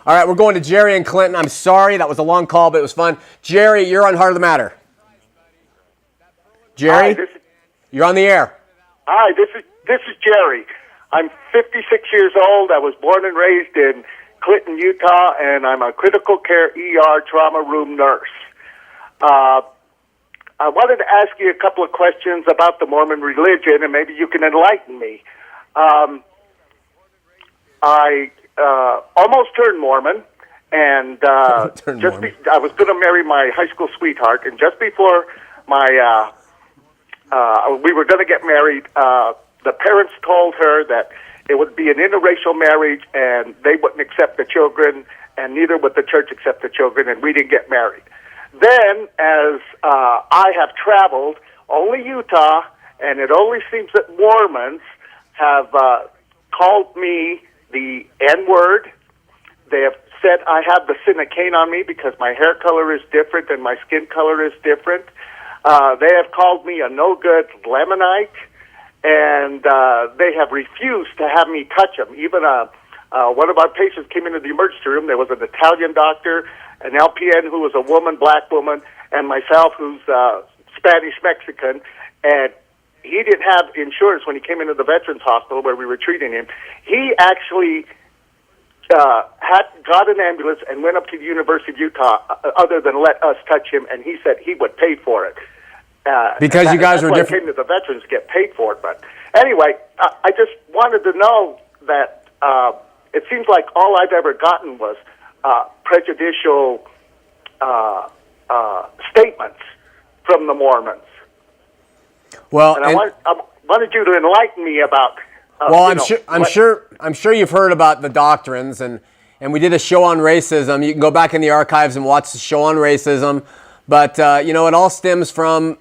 All right, we're going to Jerry and Clinton. I'm sorry, that was a long call, but it was fun. Jerry, you're on Heart of the Matter. Jerry, Hi, you're on the air. Hi, this is Jerry. I'm 56 years old. I was born and raised in Clinton, Utah, and I'm a critical care ER trauma room nurse. I wanted to ask you a couple of questions about the Mormon religion, and maybe you can enlighten me. I almost turned Mormon, and I was going to marry my high school sweetheart, and just before my we were going to get married, the parents told her that it would be an interracial marriage, and they wouldn't accept the children, and neither would the church accept the children, and we didn't get married. Then, as I have traveled, only Utah, and it only seems that Mormons have called me the N-word. They have said I have the sin of Cain on me because my hair color is different and my skin color is different. They have called me a no-good Lamanite, and they have refused to have me touch them. Even one of our patients came into the emergency room. There was an Italian doctor, an LPN who was a woman, black woman, and myself who's Spanish-Mexican, and he didn't have insurance when he came into the Veterans Hospital where we were treating him. He actually got an ambulance and went up to the University of Utah other than let us touch him, and he said he would pay for it. Because you guys were different. Came to the veterans to get paid for it. But anyway, I just wanted to know that it seems like all I've ever gotten was prejudicial statements from the Mormons. Well, and I wanted you to enlighten me about. I'm sure you've heard about the doctrines, and we did a show on racism. You can go back in the archives and watch the show on racism. But, it all stems from,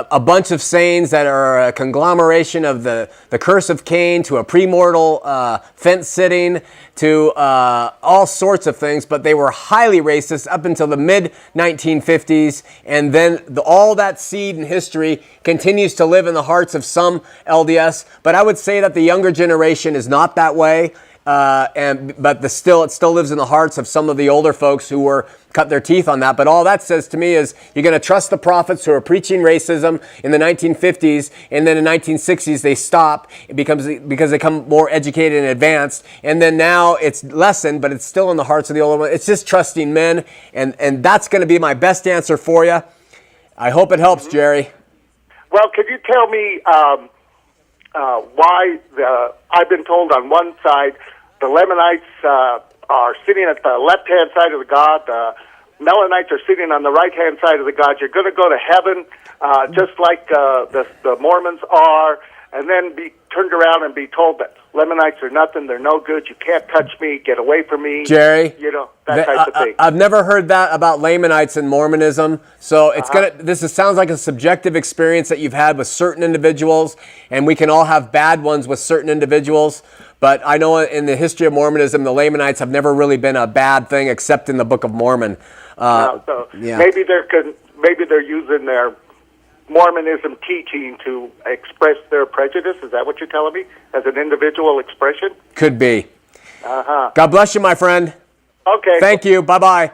a bunch of sayings that are a conglomeration of the curse of Cain to a premortal fence sitting to all sorts of things. But they were highly racist up until the mid-1950s. And then all that seed in history continues to live in the hearts of some LDS. But I would say that the younger generation is not that way. But it still lives in the hearts of some of the older folks who were cut their teeth on that. But all that says to me is you're going to trust the prophets who are preaching racism in the 1950s, and then in the 1960s they stop because they become more educated and advanced, and then now it's lessened, but it's still in the hearts of the older ones. It's just trusting men, and that's going to be my best answer for you. I hope it helps, Jerry. Well, could you tell me why I've been told on one side the Lamanites are sitting at the left-hand side of the God, the Melanites are sitting on the right-hand side of the God. You're going to go to heaven just like the Mormons are, and then be turned around and be told that Lamanites are nothing, they're no good, you can't touch me, get away from me. Jerry, that type of thing. I've never heard that about Lamanites in Mormonism, so it's sounds like a subjective experience that you've had with certain individuals, and we can all have bad ones with certain individuals. But I know in the history of Mormonism, the Lamanites have never really been a bad thing, except in the Book of Mormon. Maybe they're using their Mormonism teaching to express their prejudice. Is that what you're telling me? As an individual expression? Could be. God bless you, my friend. Okay. Thank you. Bye-bye.